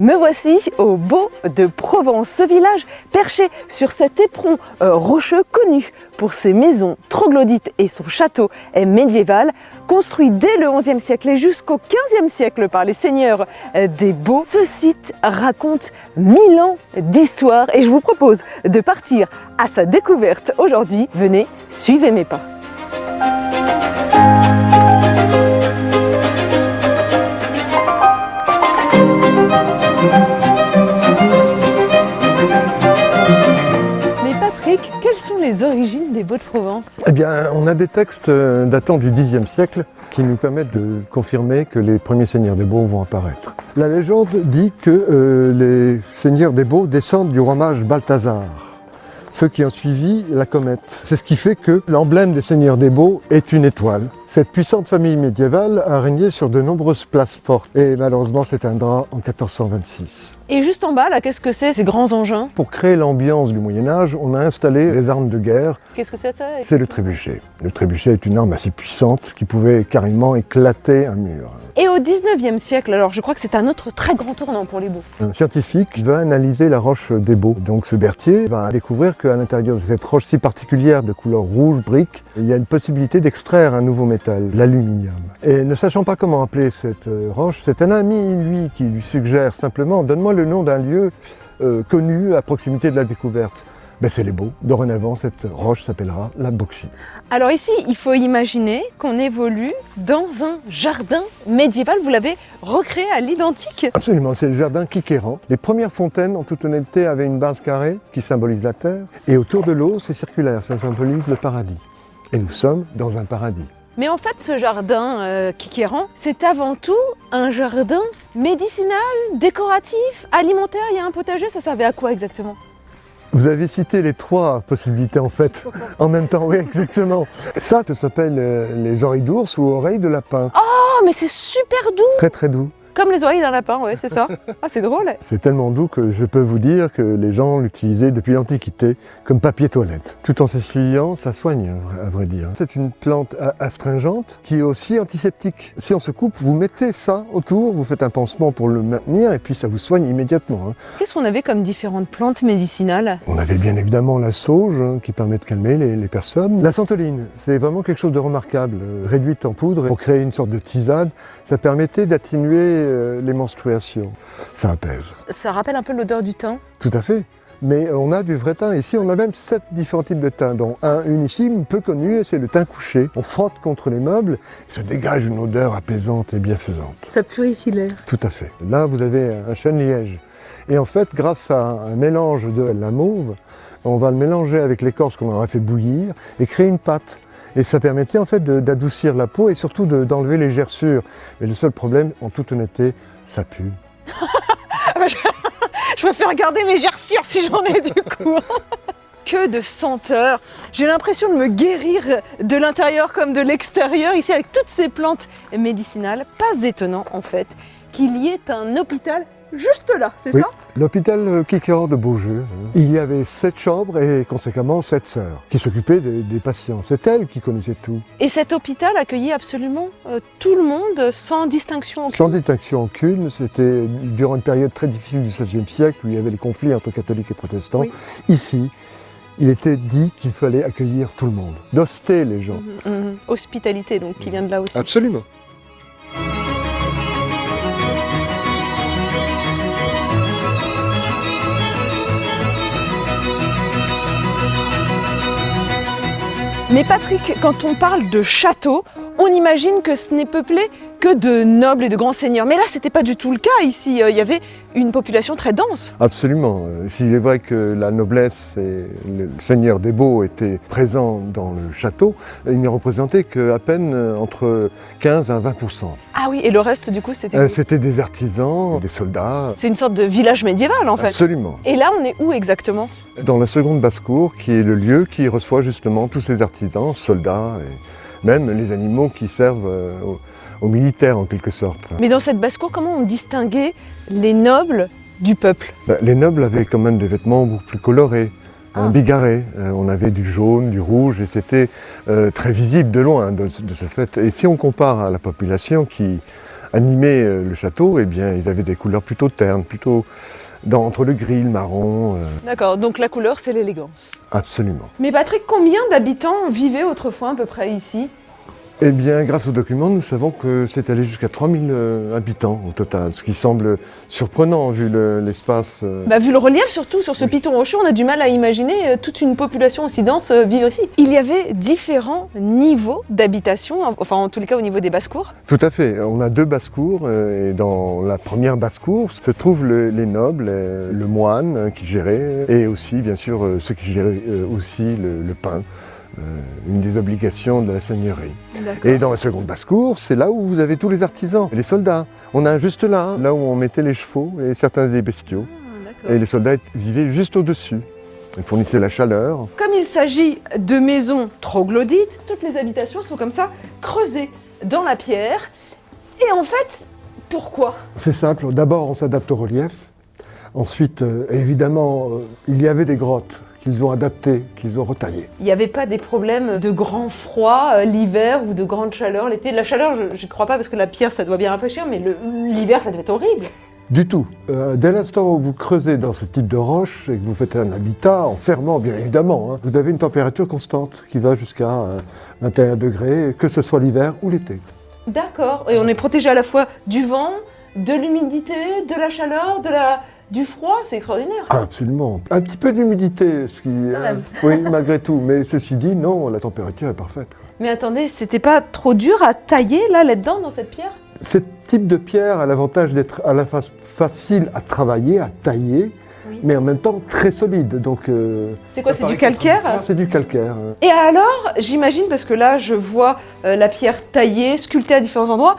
Me voici au Baux de Provence, ce village perché sur cet éperon rocheux connu pour ses maisons troglodytes et son château médiéval, construit dès le XIe siècle et jusqu'au XVe siècle par les seigneurs des Baux. Ce site raconte 1000 ans d'histoire et je vous propose de partir à sa découverte aujourd'hui. Venez, suivez mes pas. Quelles sont les origines des Baux de Provence? Eh bien, on a des textes datant du Xe siècle qui nous permettent de confirmer que les premiers seigneurs des Baux vont apparaître. La légende dit que les seigneurs des Baux descendent du roi mage Balthazar, ceux qui ont suivi la comète. C'est ce qui fait que l'emblème des seigneurs des Baux est une étoile. Cette puissante famille médiévale a régné sur de nombreuses places fortes et malheureusement s'éteindra en 1426. Et juste en bas, là, qu'est-ce que c'est, ces grands engins? Pour créer l'ambiance du Moyen-Âge, on a installé les armes de guerre. Qu'est-ce que c'est ça? C'est le trébuchet. Le trébuchet est une arme assez puissante qui pouvait carrément éclater un mur. Et au XIXe siècle, alors je crois que c'est un autre très grand tournant pour les Baux. Un scientifique va analyser la roche des Baux. Donc ce Berthier va découvrir qu'à l'intérieur de cette roche si particulière de couleur rouge brique, il y a une possibilité d'extraire un nouveau métal, l'aluminium. Et ne sachant pas comment appeler cette roche, c'est un ami, lui, qui lui suggère simplement « donne-moi le nom d'un lieu connu à proximité de la découverte ». Ben c'est les Baux. Dorénavant, cette roche s'appellera la bauxite. Alors ici, il faut imaginer qu'on évolue dans un jardin médiéval. Vous l'avez recréé à l'identique? Absolument, c'est le jardin Quiquéran. Les premières fontaines, en toute honnêteté, avaient une base carrée qui symbolise la terre. Et autour de l'eau, c'est circulaire, ça symbolise le paradis. Et nous sommes dans un paradis. Mais en fait, ce jardin Quiquéran, c'est avant tout un jardin médicinal, décoratif, alimentaire. Il y a un potager, ça servait à quoi exactement? Vous avez cité les trois possibilités en fait, en même temps, oui exactement. Ça s'appelle les oreilles d'ours ou oreilles de lapin. Oh, mais c'est super doux! Très très doux. Comme les oreilles d'un lapin, ouais, c'est ça. Ah, c'est drôle. C'est tellement doux que je peux vous dire que les gens l'utilisaient depuis l'Antiquité comme papier toilette. Tout en s'essuyant, ça soigne, à vrai dire. C'est une plante astringente qui est aussi antiseptique. Si on se coupe, vous mettez ça autour, vous faites un pansement pour le maintenir et puis ça vous soigne immédiatement. Qu'est-ce qu'on avait comme différentes plantes médicinales? On avait bien évidemment la sauge qui permet de calmer les personnes. La santoline, c'est vraiment quelque chose de remarquable. Réduite en poudre pour créer une sorte de tisane, ça permettait d'atténuer les menstruations. Ça apaise. Ça rappelle un peu l'odeur du thym? Tout à fait. Mais on a du vrai thym. Ici, on a même 7 différents types de thym, dont un unissime, peu connu, c'est le thym couché. On frotte contre les meubles, et ça dégage une odeur apaisante et bienfaisante. Ça purifie l'air. Tout à fait. Là, vous avez un chêne-liège. Et en fait, grâce à un mélange de la mauve, on va le mélanger avec l'écorce qu'on aura fait bouillir et créer une pâte. Et ça permettait en fait d'adoucir la peau et surtout d'enlever les gerçures. Mais le seul problème, en toute honnêteté, ça pue. Je préfère garder mes gerçures si j'en ai du coup. Que de senteurs. J'ai l'impression de me guérir de l'intérieur comme de l'extérieur. Ici, avec toutes ces plantes médicinales, pas étonnant en fait qu'il y ait un hôpital juste là, c'est ça? L'hôpital Quiquéran de Beaujeu. Il y avait 7 chambres et conséquemment 7 sœurs qui s'occupaient des patients. C'est elles qui connaissaient tout. Et cet hôpital accueillait absolument tout le monde sans distinction aucune? Sans distinction aucune. C'était durant une période très difficile du XVIe siècle où il y avait les conflits entre catholiques et protestants. Oui. Ici, il était dit qu'il fallait accueillir tout le monde, d'hoster les gens. Hospitalité donc qui vient de là aussi. Absolument. Mais Patrick, quand on parle de château, on imagine que ce n'est peuplé que de nobles et de grands seigneurs. Mais là, c'était pas du tout le cas ici. Il y avait une population très dense. Absolument. S'il est vrai que la noblesse et le seigneur des Baux étaient présents dans le château, il ne représentait qu'à peine entre 15 à 20%. Ah oui, et le reste du coup, c'était C'était des artisans, des soldats. C'est une sorte de village médiéval en fait. Absolument. Et là, on est où exactement? Dans la seconde basse-cour, qui est le lieu qui reçoit justement tous ces artisans, soldats et même les animaux qui servent aux militaires en quelque sorte. Mais dans cette basse-cour, comment on distinguait les nobles du peuple? Les nobles avaient quand même des vêtements beaucoup plus colorés, bigarrés. On avait du jaune, du rouge et c'était très visible de loin de ce fait. Et si on compare à la population qui animer le château, eh bien, ils avaient des couleurs plutôt ternes, plutôt entre le gris, le marron. D'accord, donc la couleur, c'est l'élégance. Absolument. Mais Patrick, combien d'habitants vivaient autrefois à peu près ici? Eh bien, grâce aux documents, nous savons que c'est allé jusqu'à 3000 habitants au total, ce qui semble surprenant vu l'espace. Vu le relief surtout, sur ce piton rocheux, on a du mal à imaginer toute une population aussi dense vivre ici. Il y avait différents niveaux d'habitation, enfin en tous les cas au niveau des basses-cours. Tout à fait, on a 2 basses-cours et dans la première basse-cour se trouvent les nobles, le moine qui gérait et aussi bien sûr ceux qui géraient aussi le pain. Une des obligations de la seigneurie. Et dans la seconde basse-cour, c'est là où vous avez tous les artisans, les soldats. On a juste là où on mettait les chevaux et certains des bestiaux. Et les soldats vivaient juste au-dessus. Ils fournissaient la chaleur. Comme il s'agit de maisons troglodytes, toutes les habitations sont comme ça, creusées dans la pierre. Et en fait, pourquoi? C'est simple, d'abord on s'adapte au relief. Ensuite, évidemment, il y avait des grottes qu'ils ont adaptées, qu'ils ont retaillées. Il n'y avait pas des problèmes de grand froid l'hiver ou de grande chaleur l'été? La chaleur, je ne crois pas parce que la pierre, ça doit bien rafraîchir, mais l'hiver, ça devait être horrible. Du tout. Dès l'instant où vous creusez dans ce type de roche et que vous faites un habitat, en fermant bien évidemment, vous avez une température constante qui va jusqu'à 21 degrés, que ce soit l'hiver ou l'été. D'accord. Et on est protégé à la fois du vent, de l'humidité, de la chaleur, du froid, c'est extraordinaire. Absolument. Un petit peu d'humidité, ce qui... oui, malgré tout. Mais ceci dit, non, la température est parfaite. Mais attendez, c'était pas trop dur à tailler, là-dedans, dans cette pierre? Ce type de pierre a l'avantage d'être à la fois facile à travailler, à tailler, mais en même temps très solide. Donc, c'est quoi, c'est du calcaire? C'est du calcaire. Et alors, j'imagine, parce que là, je vois la pierre taillée, sculptée à différents endroits,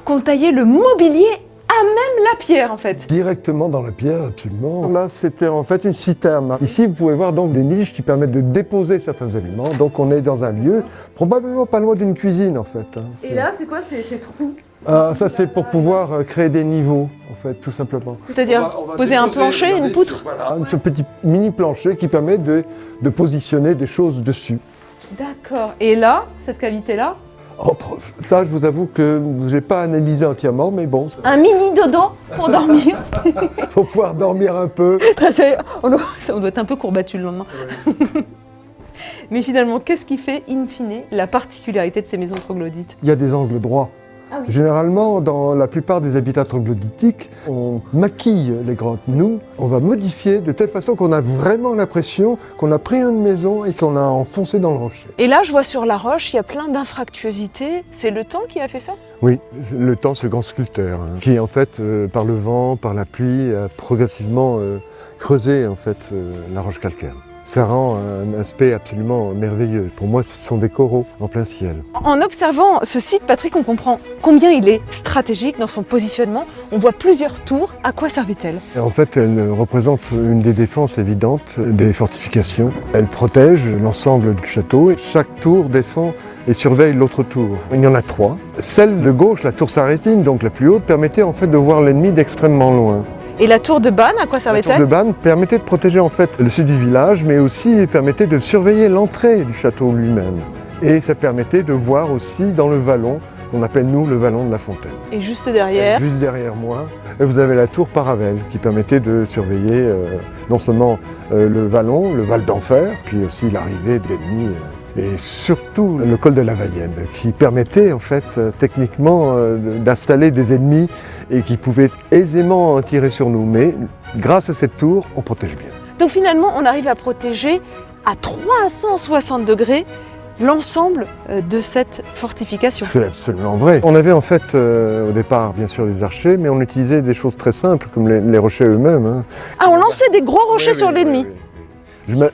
qu'on taillait le mobilier à même la pierre, en fait. Directement dans la pierre, absolument. Là, c'était en fait une citerne. Ici, vous pouvez voir donc des niches qui permettent de déposer certains éléments. Donc, on est dans un lieu, probablement pas loin d'une cuisine, en fait. Et là, c'est quoi ces trous? Ça, c'est pour pouvoir créer des niveaux, en fait, tout simplement. C'est-à-dire poser un plancher, une poutre? Voilà, ce petit mini plancher qui permet de positionner des choses dessus. D'accord. Et là, cette cavité-là? Ça, je vous avoue que je n'ai pas analysé entièrement, mais bon. Un mini dodo pour dormir. Pour pouvoir dormir un peu. On doit être un peu courbattu le lendemain. Mais finalement, qu'est-ce qui fait, in fine, la particularité de ces maisons troglodytes? Il y a des angles droits. Ah oui. Généralement, dans la plupart des habitats troglodytiques, on maquille les grottes. Nous, on va modifier de telle façon qu'on a vraiment l'impression qu'on a pris une maison et qu'on a enfoncé dans le rocher. Et là, je vois sur la roche, il y a plein d'infractuosités. C'est le temps qui a fait ça? Oui, le temps, ce grand sculpteur, qui en fait, par le vent, par la pluie, a progressivement creusé en fait la roche calcaire. Ça rend un aspect absolument merveilleux. Pour moi, ce sont des coraux en plein ciel. En observant ce site, Patrick, on comprend combien il est stratégique dans son positionnement. On voit plusieurs tours. À quoi servait-elle? En fait, elle représente une des défenses évidentes des fortifications. Elle protège l'ensemble du château et chaque tour défend et surveille l'autre tour. Il y en a 3. Celle de gauche, la tour Sarrasine, donc la plus haute, permettait en fait de voir l'ennemi d'extrêmement loin. Et la tour de Banne, à quoi servait-elle? La tour de Banne permettait de protéger en fait le sud du village, mais aussi permettait de surveiller l'entrée du château lui-même. Et ça permettait de voir aussi dans le vallon, qu'on appelle nous le vallon de la Fontaine. Et juste derrière? Juste derrière moi, vous avez la tour Paravelle, qui permettait de surveiller non seulement le vallon, le Val d'Enfer, puis aussi l'arrivée de l'ennemi. Et surtout le col de la Vallède, qui permettait en fait techniquement d'installer des ennemis et qui pouvaient aisément tirer sur nous. Mais grâce à cette tour, on protège bien. Donc finalement, on arrive à protéger à 360 degrés l'ensemble de cette fortification. C'est absolument vrai. On avait en fait au départ bien sûr des archers, mais on utilisait des choses très simples comme les rochers eux-mêmes. Ah, on lançait des gros rochers sur l'ennemi. Oui.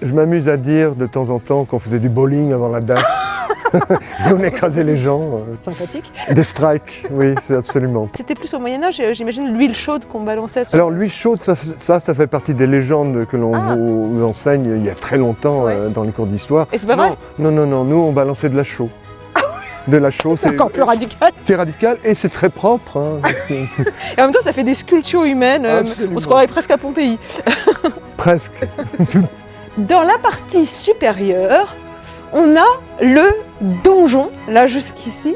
Je m'amuse à dire de temps en temps qu'on faisait du bowling avant la date. Et on écrasait les gens. Sympathique. Des strikes, oui, c'est absolument. C'était plus au Moyen-Âge, j'imagine, l'huile chaude qu'on balançait sur... Alors l'huile chaude, ça fait partie des légendes que l'on vous enseigne il y a très longtemps dans les cours d'histoire. Et c'est pas vrai? Non, nous on balançait de la chaux. De la chaux, c'est encore plus radical. C'est radical et c'est très propre. Et en même temps, ça fait des sculptures humaines. On se croirait presque à Pompéi. Presque. Dans la partie supérieure, on a le donjon, là jusqu'ici,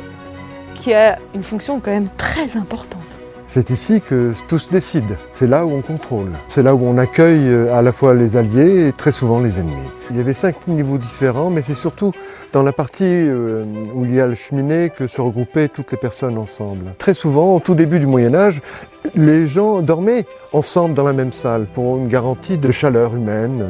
qui a une fonction quand même très importante. C'est ici que tout se décide, c'est là où on contrôle, c'est là où on accueille à la fois les alliés et très souvent les ennemis. Il y avait 5 niveaux différents, mais c'est surtout dans la partie où il y a la cheminée que se regroupaient toutes les personnes ensemble. Très souvent, au tout début du Moyen-Âge, les gens dormaient ensemble dans la même salle pour une garantie de chaleur humaine.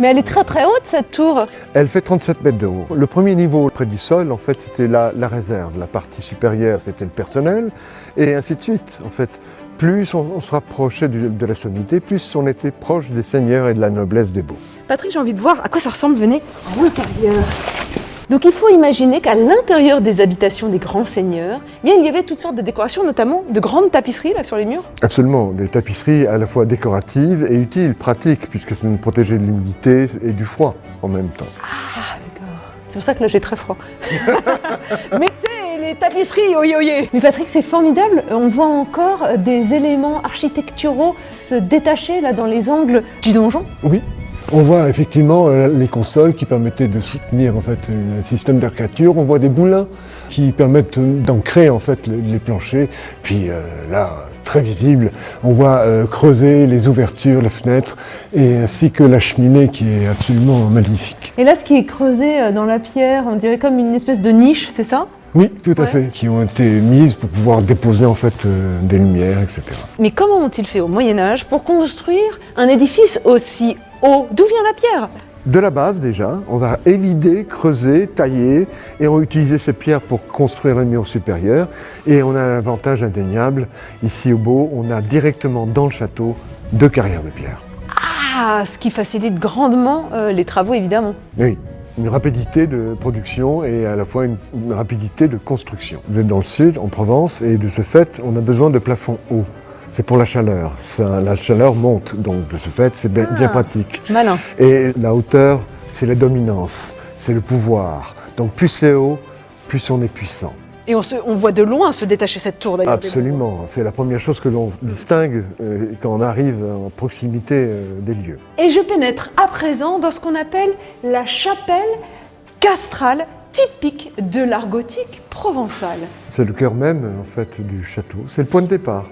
Mais elle est très très haute cette tour. Elle fait 37 mètres de haut. Le premier niveau près du sol, en fait, c'était la réserve. La partie supérieure, c'était le personnel, et ainsi de suite. En fait, plus on se rapprochait de la sommité, plus on était proche des seigneurs et de la noblesse des baux. Patrick, j'ai envie de voir à quoi ça ressemble, venez, à l'intérieur. Donc il faut imaginer qu'à l'intérieur des habitations des grands seigneurs, eh bien, il y avait toutes sortes de décorations, notamment de grandes tapisseries là, sur les murs. Absolument, des tapisseries à la fois décoratives et utiles, pratiques, puisque ça nous protégeait de l'humidité et du froid en même temps. Ah d'accord, c'est pour ça que là j'ai très froid. Mettez les tapisseries, oye. Mais Patrick, c'est formidable, on voit encore des éléments architecturaux se détacher là dans les angles du donjon. Oui. On voit effectivement les consoles qui permettaient de soutenir en fait un système d'arcature. On voit des boulins qui permettent d'ancrer en fait les planchers. Puis là, très visible, on voit creuser les ouvertures, les fenêtres, et ainsi que la cheminée qui est absolument magnifique. Et là, ce qui est creusé dans la pierre, on dirait comme une espèce de niche, c'est ça ? Oui, tout à fait, qui ont été mises pour pouvoir déposer en fait des lumières, etc. Mais comment ont-ils fait au Moyen-Âge pour construire un édifice aussi haut ? D'où vient la pierre ? De la base déjà, on va évider, creuser, tailler, et on va utiliser ces pierres pour construire le mur supérieur. Et on a un avantage indéniable, ici au Baux, on a directement dans le château 2 carrières de pierre. Ah, ce qui facilite grandement les travaux évidemment. Oui. Une rapidité de production et à la fois une rapidité de construction. Vous êtes dans le sud, en Provence, et de ce fait, on a besoin de plafonds hauts. C'est pour la chaleur. La chaleur monte, donc de ce fait, c'est bien pratique. Malin. Et la hauteur, c'est la dominance, c'est le pouvoir. Donc plus c'est haut, plus on est puissant. Et on voit de loin se détacher cette tour d'ailleurs. Absolument, c'est la première chose que l'on distingue quand on arrive en proximité des lieux. Et je pénètre à présent dans ce qu'on appelle la chapelle castrale, typique de l'art gothique provençal. C'est le cœur même en fait du château, c'est le point de départ.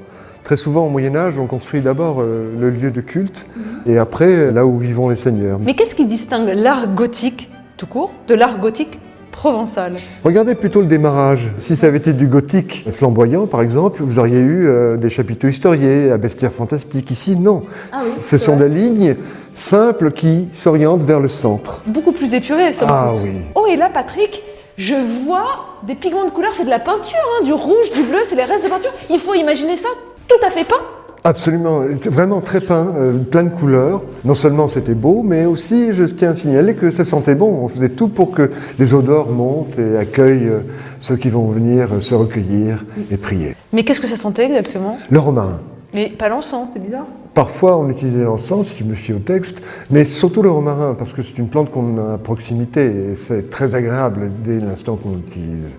Très souvent au Moyen-Âge, on construit d'abord le lieu de culte et après là où vivent les seigneurs. Mais qu'est-ce qui distingue l'art gothique, tout court, de l'art gothique provençal? Regardez plutôt le démarrage. Si ça avait été du gothique flamboyant, par exemple, vous auriez eu des chapiteaux historiés, à bestiaires fantastiques. Ici, non. Ah oui, ce sont des lignes simples qui s'orientent vers le centre. Beaucoup plus épuré, somme toute. Oui. Oh, et là, Patrick, je vois des pigments de couleur, c'est de la peinture, hein, du rouge, du bleu, c'est les restes de peinture. Il faut imaginer ça tout à fait peint. Absolument, vraiment très peint, plein de couleurs. Non seulement c'était beau, mais aussi je tiens à signaler que ça sentait bon. On faisait tout pour que les odeurs montent et accueillent ceux qui vont venir se recueillir et prier. Mais qu'est-ce que ça sentait exactement? Le romarin. Mais pas l'encens, c'est bizarre. Parfois on utilisait l'encens, si je me fie au texte, mais surtout le romarin, parce que c'est une plante qu'on a à proximité et c'est très agréable dès l'instant qu'on l'utilise.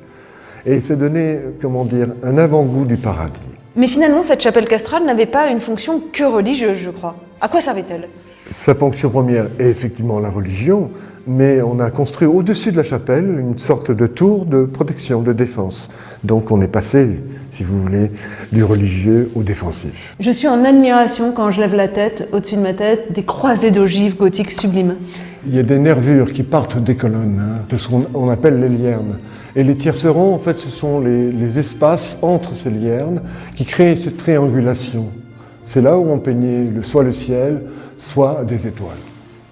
Et c'est donné, comment dire, un avant-goût du paradis. Mais finalement, cette chapelle castrale n'avait pas une fonction que religieuse, je crois. À quoi servait-elle? Sa fonction première est effectivement la religion, mais on a construit au-dessus de la chapelle une sorte de tour de protection, de défense. Donc on est passé, si vous voulez, du religieux au défensif. Je suis en admiration quand je lève la tête, au-dessus de ma tête, des croisées d'ogives gothiques sublimes. Il y a des nervures qui partent des colonnes, hein. C'est ce qu'on appelle les liernes. Et les tiercerons, en fait, ce sont les espaces entre ces liernes qui créent cette triangulation. C'est là où on peignait soit le ciel, soit des étoiles.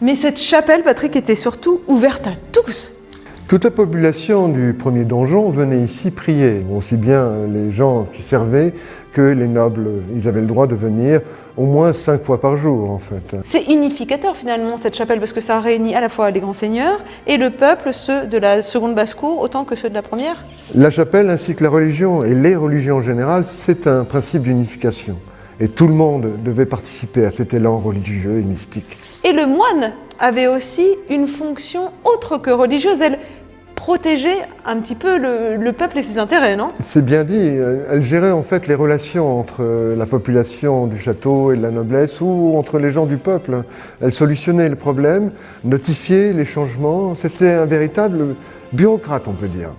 Mais cette chapelle, Patrick, était surtout ouverte à tous. Toute la population du premier donjon venait ici prier, aussi bien les gens qui servaient que les nobles. Ils avaient le droit de venir au moins 5 fois par jour, en fait. C'est unificateur, finalement, cette chapelle, parce que ça réunit à la fois les grands seigneurs et le peuple, ceux de la seconde basse-cour, autant que ceux de la première. La chapelle ainsi que la religion, et les religions en général, c'est un principe d'unification. Et tout le monde devait participer à cet élan religieux et mystique. Et le moine avait aussi une fonction autre que religieuse. Elle protégeait un petit peu le peuple et ses intérêts, non? C'est bien dit. Elle gérait en fait les relations entre la population du château et de la noblesse ou entre les gens du peuple. Elle solutionnait le problème, notifiait les changements. C'était un véritable bureaucrate, on peut dire.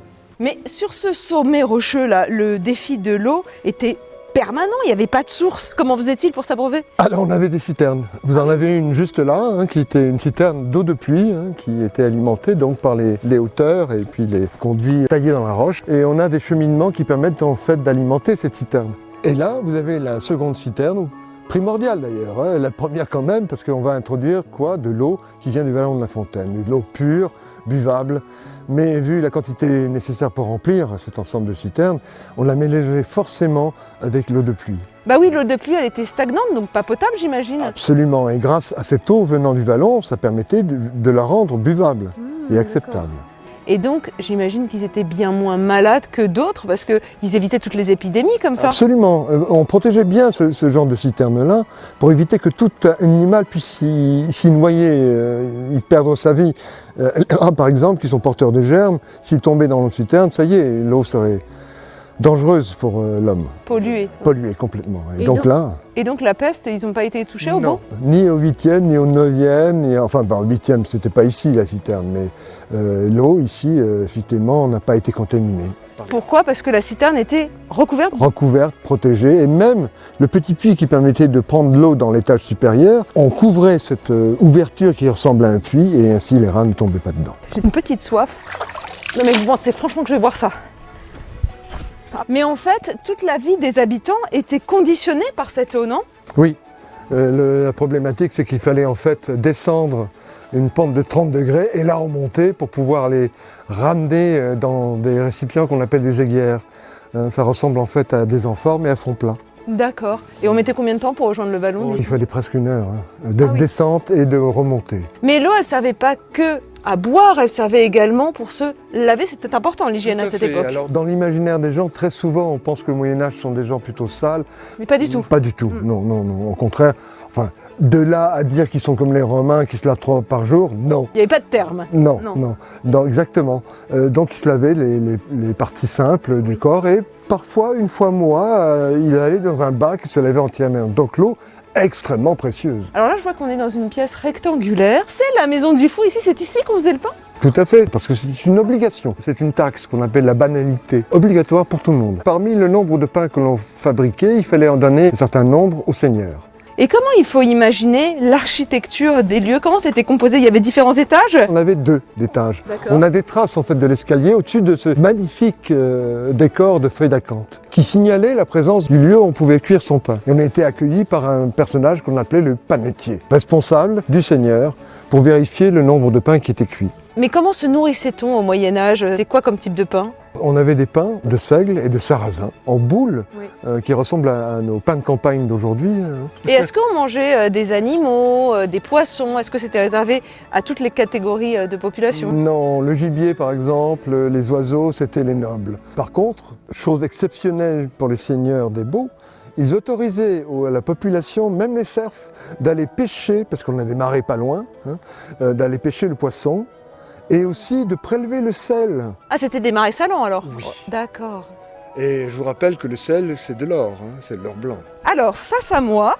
Mais sur ce sommet rocheux là, le défi de l'eau était permanent, il n'y avait pas de source. Comment faisait-il pour s'abreuver? Alors on avait des citernes. Vous en avez une juste là, qui était une citerne d'eau de pluie, qui était alimentée donc par les hauteurs et puis les conduits taillés dans la roche. Et on a des cheminements qui permettent en fait d'alimenter cette citerne. Et là, vous avez la seconde citerne, primordiale d'ailleurs, la première quand même, parce qu'on va introduire quoi? De l'eau qui vient du vallon de la Fontaine, de l'eau pure, buvable. Mais vu la quantité nécessaire pour remplir cet ensemble de citernes, on la mélangeait forcément avec l'eau de pluie. Bah oui, l'eau de pluie, elle était stagnante, donc pas potable, j'imagine. Absolument, et grâce à cette eau venant du vallon, ça permettait de la rendre buvable et acceptable. Et donc, j'imagine qu'ils étaient bien moins malades que d'autres, parce qu'ils évitaient toutes les épidémies comme ça. Absolument, on protégeait bien ce genre de citerne-là pour éviter que tout animal puisse s'y noyer, y perdre sa vie. Par exemple, qui sont porteurs de germes, s'ils tombaient dans l'eau citerne, ça y est, l'eau serait dangereuse pour l'homme. Polluée. Polluée complètement. Et donc la peste, ils n'ont pas été touchés au bout? Ni au 8e, ni au 9e, enfin au 8e, c'était pas ici la citerne, mais l'eau ici, effectivement, n'a pas été contaminée. Pourquoi? Parce que la citerne était recouverte? Recouverte, protégée, et même le petit puits qui permettait de prendre l'eau dans l'étage supérieur, on couvrait cette ouverture qui ressemble à un puits, et ainsi les rats ne tombaient pas dedans. J'ai une petite soif. Non mais vous pensez franchement que je vais boire ça? Mais en fait, toute la vie des habitants était conditionnée par cette eau, non? Oui. La problématique, c'est qu'il fallait en fait descendre une pente de 30 degrés et la remonter pour pouvoir les ramener dans des récipients qu'on appelle des aiguières. Ça ressemble en fait à des amphores, mais à fond plat. D'accord. Et on mettait combien de temps pour rejoindre le vallon? Il fallait presque une heure de descente et de remontée. Mais l'eau, elle ne servait pas que à boire, elle servait également pour se laver. C'était important l'hygiène à cette époque. Alors, dans l'imaginaire des gens, très souvent, on pense que le Moyen-Âge sont des gens plutôt sales. Mais pas du tout. Pas du tout, non, non, non. Au contraire, enfin, de là à dire qu'ils sont comme les Romains, qui se lavent 3 fois par jour, non. Il n'y avait pas de terme. Non, non. Exactement. Donc, ils se lavaient les parties simples du corps et parfois, une fois mois, il allait dans un bac et se lavait entièrement. Donc, l'eau extrêmement précieuse. Alors là, je vois qu'on est dans une pièce rectangulaire. C'est la maison du fou ici, c'est ici qu'on faisait le pain? Tout à fait, parce que c'est une obligation. C'est une taxe qu'on appelle la banalité, obligatoire pour tout le monde. Parmi le nombre de pains que l'on fabriquait, il fallait en donner un certain nombre au seigneur. Et comment il faut imaginer l'architecture des lieux? Comment c'était composé? Il y avait différents étages? On avait 2 étages. On a des traces en fait de l'escalier au-dessus de ce magnifique décor de feuilles d'acanthe qui signalait la présence du lieu où on pouvait cuire son pain. Et on a été accueillis par un personnage qu'on appelait le panetier, responsable du seigneur pour vérifier le nombre de pains qui étaient cuits. Mais comment se nourrissait-on au Moyen-Âge? C'était quoi comme type de pain? On avait des pains de seigle et de sarrasin en boule, qui ressemblent à nos pains de campagne d'aujourd'hui. Et est-ce qu'on mangeait des animaux, des poissons? Est-ce que c'était réservé à toutes les catégories de population? Non, le gibier par exemple, les oiseaux, c'était les nobles. Par contre, chose exceptionnelle pour les seigneurs des Baux, ils autorisaient à la population, même les serfs, d'aller pêcher, parce qu'on a des marais pas loin, d'aller pêcher le poisson, et aussi de prélever le sel. Ah, c'était des marais salants alors? Oui. D'accord. Et je vous rappelle que le sel, c'est de l'or, c'est de l'or blanc. Alors, face à moi,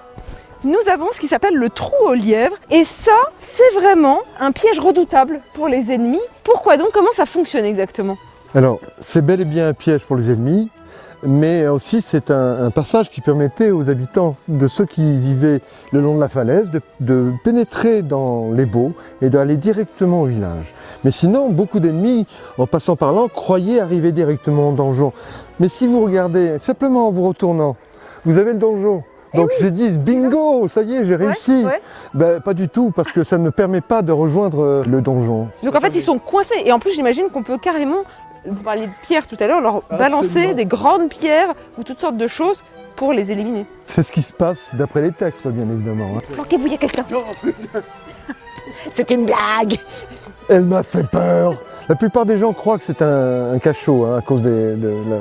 nous avons ce qui s'appelle le trou aux lièvres. Et ça, c'est vraiment un piège redoutable pour les ennemis. Pourquoi donc? Comment ça fonctionne exactement? Alors, c'est bel et bien un piège pour les ennemis, mais aussi c'est un passage qui permettait aux habitants, de ceux qui vivaient le long de la falaise, de pénétrer dans les baux et d'aller directement au village. Mais sinon, beaucoup d'ennemis, en passant par là, croyaient arriver directement au donjon. Mais si vous regardez, simplement en vous retournant, vous avez le donjon. Donc ils se disent bingo, ça y est, j'ai réussi. Ben, pas du tout, parce que ça ne permet pas de rejoindre le donjon. Donc en fait, ils sont coincés. Et en plus, j'imagine qu'on peut carrément, vous parliez de pierres tout à l'heure, leur balancer des grandes pierres ou toutes sortes de choses pour les éliminer. C'est ce qui se passe d'après les textes, bien évidemment. Planquez-vous, il y a quelqu'un. C'est une blague. Elle m'a fait peur. La plupart des gens croient que c'est un cachot à cause de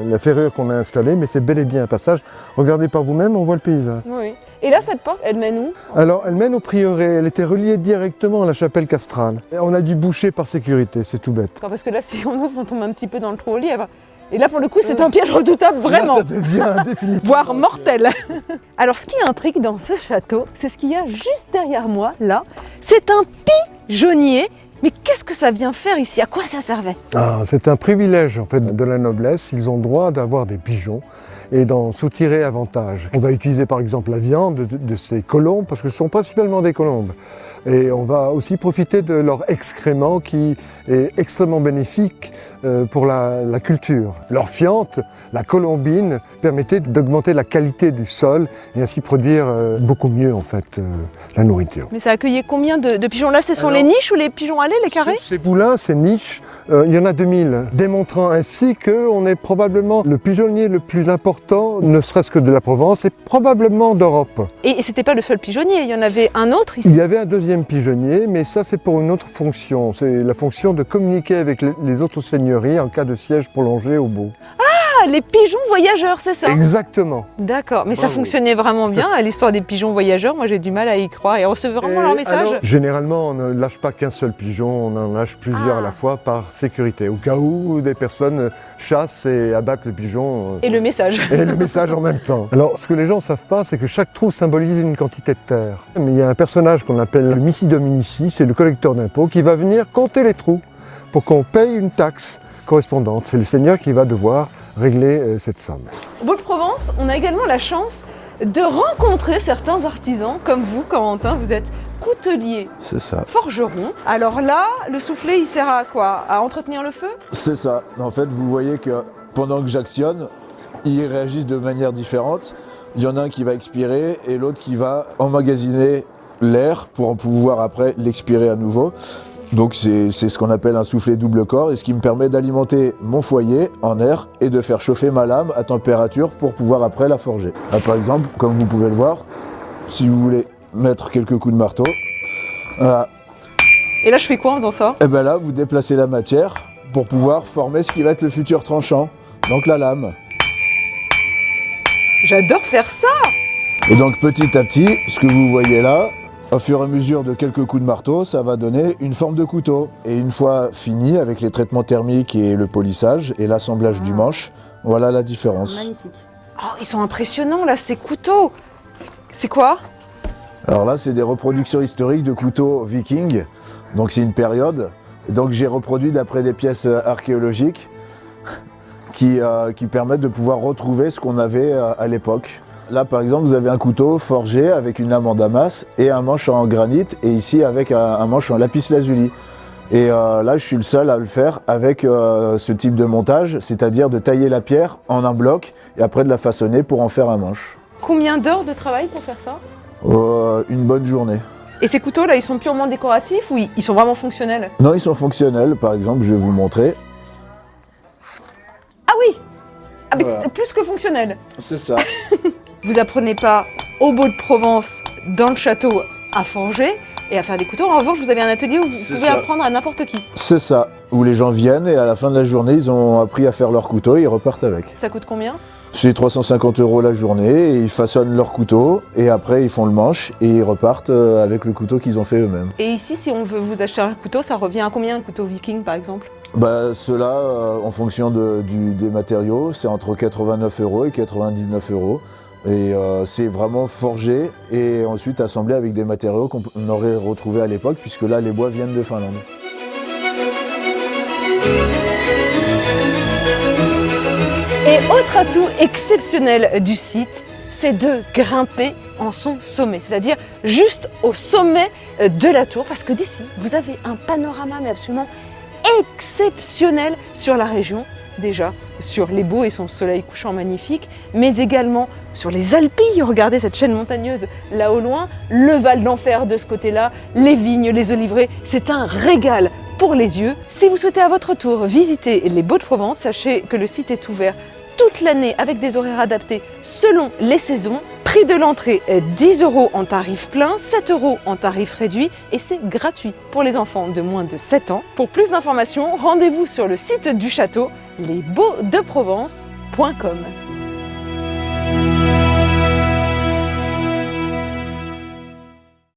la ferrure qu'on a installée, mais c'est bel et bien un passage. Regardez par vous-même, on voit le paysage. Oui. Et là, cette porte, elle mène où? Alors, elle mène au prieuré. Elle était reliée directement à la chapelle castrale. Et on a dû boucher par sécurité, c'est tout bête. Parce que là, si on ouvre, on tombe un petit peu dans le trou aux lièvres. Et là, pour le coup, c'est un piège redoutable, vraiment. Là, ça devient définitivement. Voire mortel. Alors, ce qui intrigue dans ce château, c'est ce qu'il y a juste derrière moi, là. C'est un pigeonnier Mais qu'est-ce que ça vient faire ici? À quoi ça servait? C'est un privilège en fait de la noblesse. Ils ont le droit d'avoir des pigeons et d'en soutirer avantage. On va utiliser par exemple la viande de ces colombes parce que ce sont principalement des colombes. Et on va aussi profiter de leur excrément qui est extrêmement bénéfique pour la culture. Leur fiente, la colombine, permettait d'augmenter la qualité du sol et ainsi produire beaucoup mieux en fait la nourriture. Mais ça accueillait combien de pigeons? Là, ce sont les niches ou les pigeons allés, les carrés? Ces poulains, ces niches, il y en a 2000, démontrant ainsi qu'on est probablement le pigeonnier le plus important, ne serait-ce que de la Provence et probablement d'Europe. Et c'était pas le seul pigeonnier, il y en avait un autre ici? Il y avait un deuxième pigeonnier, mais ça c'est pour une autre fonction. C'est la fonction de communiquer avec les autres seigneuries en cas de siège prolongé au beau. Ah, les pigeons voyageurs, c'est ça? Exactement. D'accord, mais ça Bravo. fonctionnait vraiment bien, l'histoire des pigeons voyageurs, moi j'ai du mal à y croire. Et on recevait vraiment leur message? Alors, généralement, on ne lâche pas qu'un seul pigeon, on en lâche plusieurs à la fois par sécurité, au cas où des personnes chassent et abattent le pigeon. Et le message? Et le message en même temps. Alors, ce que les gens ne savent pas, c'est que chaque trou symbolise une quantité de terre. Mais il y a un personnage qu'on appelle le Missi Dominici, c'est le collecteur d'impôts, qui va venir compter les trous pour qu'on paye une taxe correspondante. C'est le seigneur qui va devoir régler cette somme. Au Beau de Provence, on a également la chance de rencontrer certains artisans, comme vous, Corentin, vous êtes coutelier, C'est ça. forgeron. Alors là, le soufflet, il sert à quoi? À entretenir le feu? C'est ça. En fait, vous voyez que pendant que j'actionne, ils réagissent de manière différente. Il y en a un qui va expirer et l'autre qui va emmagasiner l'air pour en pouvoir après l'expirer à nouveau. Donc c'est ce qu'on appelle un soufflet double corps et ce qui me permet d'alimenter mon foyer en air et de faire chauffer ma lame à température pour pouvoir après la forger. Là, par exemple, comme vous pouvez le voir, si vous voulez mettre quelques coups de marteau, voilà. Et là, je fais quoi en faisant ça? Et bien là, vous déplacez la matière pour pouvoir former ce qui va être le futur tranchant, donc la lame. J'adore faire ça! Et donc petit à petit, ce que vous voyez là, au fur et à mesure de quelques coups de marteau, ça va donner une forme de couteau. Et une fois fini avec les traitements thermiques et le polissage et l'assemblage du manche, voilà la différence. Magnifique. Oh, ils sont impressionnants là, ces couteaux! C'est quoi? Alors là, c'est des reproductions historiques de couteaux vikings. Donc c'est une période. Et donc j'ai reproduit d'après des pièces archéologiques qui permettent de pouvoir retrouver ce qu'on avait à l'époque. Là, par exemple, vous avez un couteau forgé avec une lame en damas et un manche en granit, et ici avec un manche en lapis lazuli. Et là, je suis le seul à le faire avec ce type de montage, c'est-à-dire de tailler la pierre en un bloc et après de la façonner pour en faire un manche. Combien d'heures de travail pour faire ça? Une bonne journée. Et ces couteaux là, ils sont purement décoratifs ou ils sont vraiment fonctionnels? Non, ils sont fonctionnels. Par exemple, je vais vous montrer. Ah oui! Ah, mais Voilà. plus que fonctionnels. C'est ça. Vous apprenez pas au Beau de Provence, dans le château, à forger et à faire des couteaux. En revanche, vous avez un atelier où vous C'est pouvez ça. apprendre à n'importe qui. C'est ça. Où les gens viennent et à la fin de la journée, ils ont appris à faire leur couteau et ils repartent avec. Ça coûte combien? C'est 350 € la journée et ils façonnent leur couteau et après ils font le manche et ils repartent avec le couteau qu'ils ont fait eux-mêmes. Et ici, si on veut vous acheter un couteau, ça revient à combien un couteau viking par exemple? Bah, ceux-là, en fonction des matériaux, c'est entre 89 € et 99 €. Et c'est vraiment forgé et ensuite assemblé avec des matériaux qu'on aurait retrouvés à l'époque, puisque là, les bois viennent de Finlande. Et autre atout exceptionnel du site, c'est de grimper en son sommet, c'est-à-dire juste au sommet de la tour, parce que d'ici, vous avez un panorama mais absolument exceptionnel sur la région, déjà sur les Baux et son soleil couchant magnifique, mais également sur les Alpilles. Regardez cette chaîne montagneuse là au loin, le Val d'Enfer de ce côté-là, les vignes, les oliveraies, c'est un régal pour les yeux. Si vous souhaitez à votre tour visiter les Baux de Provence, sachez que le site est ouvert toute l'année avec des horaires adaptés selon les saisons. Prix de l'entrée est 10 € en tarif plein, 7 € en tarif réduit et c'est gratuit pour les enfants de moins de 7 ans. Pour plus d'informations, rendez-vous sur le site du château lesbauxdeprovence.com.